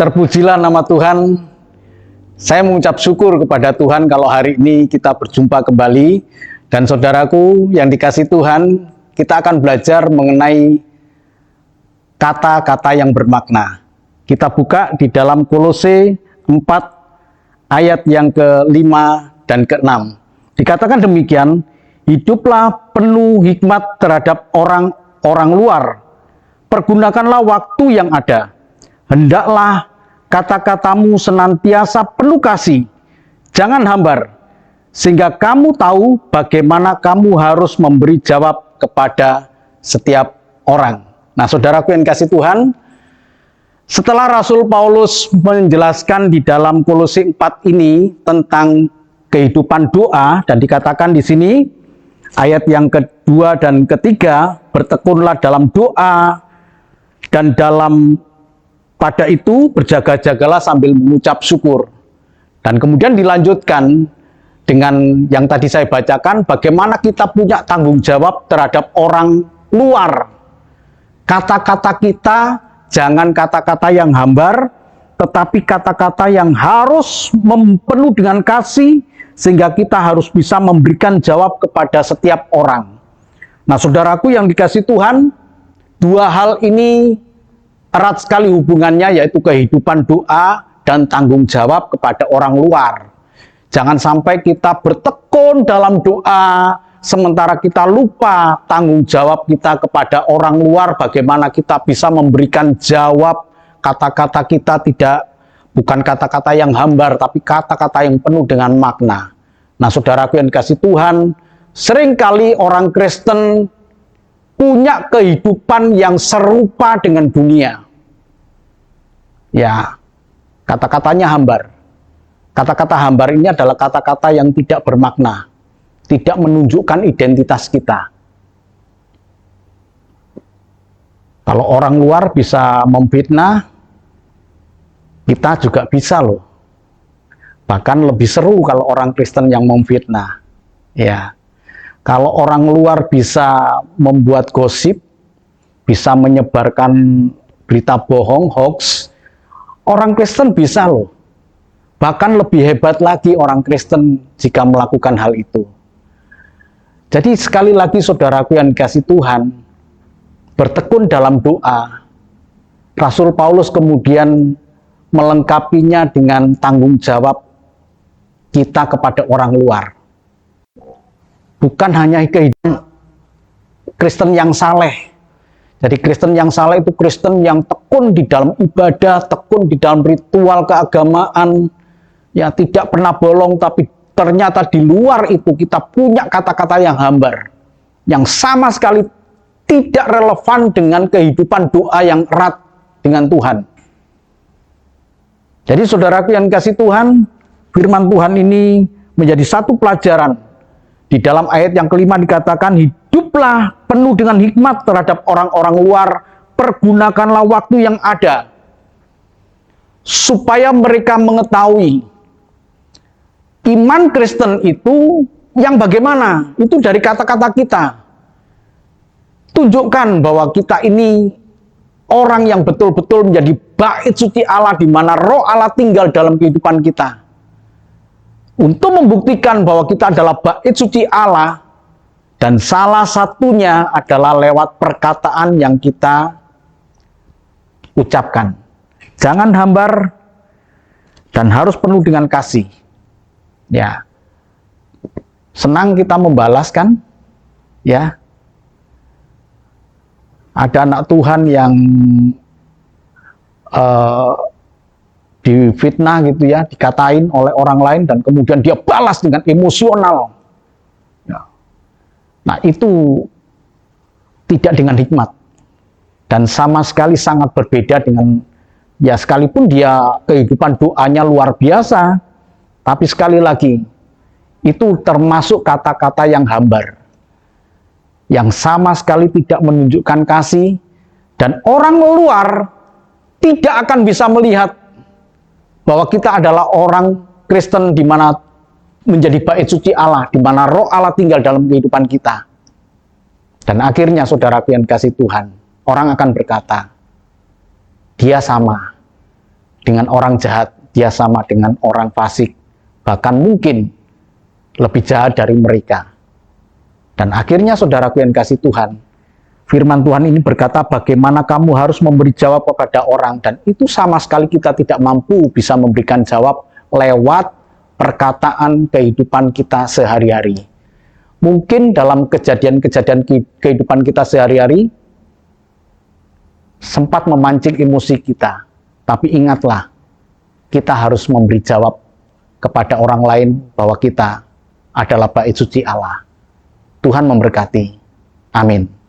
Terpujilah nama Tuhan. Saya mengucap syukur kepada Tuhan kalau hari ini kita berjumpa kembali. Dan saudaraku yang dikasihi Tuhan, kita akan belajar mengenai kata-kata yang bermakna. Kita buka di dalam Kolose 4 ayat yang ke-5 dan ke-6. Dikatakan demikian, hiduplah penuh hikmat terhadap orang luar. Pergunakanlah waktu yang ada. Hendaklah kata-katamu senantiasa penuh kasih, jangan hambar, sehingga kamu tahu bagaimana kamu harus memberi jawab kepada setiap orang. Nah, saudaraku yang kasih Tuhan, setelah Rasul Paulus menjelaskan di dalam Kolose 4 ini tentang kehidupan doa, dan dikatakan di sini ayat yang kedua dan ketiga, bertekunlah dalam doa dan pada itu berjaga-jagalah sambil mengucap syukur. Dan kemudian dilanjutkan dengan yang tadi saya bacakan, bagaimana kita punya tanggung jawab terhadap orang luar. Kata-kata kita jangan kata-kata yang hambar, tetapi kata-kata yang harus penuh dengan kasih, sehingga kita harus bisa memberikan jawab kepada setiap orang. Nah, saudaraku yang dikasihi Tuhan, dua hal ini erat sekali hubungannya, yaitu kehidupan doa dan tanggung jawab kepada orang luar. Jangan sampai kita bertekun dalam doa, sementara kita lupa tanggung jawab kita kepada orang luar, bagaimana kita bisa memberikan jawab. Kata-kata kita bukan kata-kata yang hambar, tapi kata-kata yang penuh dengan makna. Nah, saudaraku yang dikasihi Tuhan, seringkali orang Kristen punya kehidupan yang serupa dengan dunia. Ya, kata-katanya hambar. Kata-kata hambar ini adalah kata-kata yang tidak bermakna, tidak menunjukkan identitas kita. Kalau orang luar bisa memfitnah, kita juga bisa loh. Bahkan lebih seru kalau orang Kristen yang memfitnah. Ya. Kalau orang luar bisa membuat gosip, bisa menyebarkan berita bohong, hoax, orang Kristen bisa loh. Bahkan lebih hebat lagi orang Kristen jika melakukan hal itu. Jadi sekali lagi saudaraku yang dikasihi Tuhan, bertekun dalam doa. Rasul Paulus kemudian melengkapinya dengan tanggung jawab kita kepada orang luar. Bukan hanya kehidupan Kristen yang saleh. Jadi Kristen yang saleh itu Kristen yang tekun di dalam ibadah, tekun di dalam ritual keagamaan, ya tidak pernah bolong, tapi ternyata di luar itu kita punya kata-kata yang hambar, yang sama sekali tidak relevan dengan kehidupan doa yang erat dengan Tuhan. Jadi saudaraku yang dikasihi Tuhan, firman Tuhan ini menjadi satu pelajaran. Di dalam ayat yang kelima dikatakan, hiduplah penuh dengan hikmat terhadap orang-orang luar, pergunakanlah waktu yang ada, supaya mereka mengetahui iman Kristen itu yang bagaimana, itu dari kata-kata kita. Tunjukkan bahwa kita ini orang yang betul-betul menjadi bait suci Allah, di mana roh Allah tinggal dalam kehidupan kita. Untuk membuktikan bahwa kita adalah bait suci Allah, dan salah satunya adalah lewat perkataan yang kita ucapkan. Jangan hambar dan harus penuh dengan kasih. Ya, senang kita membalas kan? Ya, ada anak Tuhan yang difitnah gitu ya, dikatain oleh orang lain, dan kemudian dia balas dengan emosional. Ya. Nah, itu tidak dengan hikmat, dan sama sekali sangat berbeda dengan, ya sekalipun dia kehidupan doanya luar biasa, tapi sekali lagi itu termasuk kata-kata yang hambar, yang sama sekali tidak menunjukkan kasih, dan orang luar tidak akan bisa melihat bahwa kita adalah orang Kristen di mana menjadi bait suci Allah, di mana roh Allah tinggal dalam kehidupan kita. Dan akhirnya saudaraku yang dikasihi Tuhan, orang akan berkata, dia sama dengan orang jahat, dia sama dengan orang fasik, bahkan mungkin lebih jahat dari mereka. Dan akhirnya saudaraku yang kasih Tuhan, firman Tuhan ini berkata bagaimana kamu harus memberi jawab kepada orang, dan itu sama sekali kita tidak mampu bisa memberikan jawab lewat perkataan kehidupan kita sehari-hari. Mungkin dalam kejadian-kejadian kehidupan kita sehari-hari sempat memancing emosi kita, tapi ingatlah, kita harus memberi jawab kepada orang lain bahwa kita adalah bait suci Allah. Tuhan memberkati. Amin.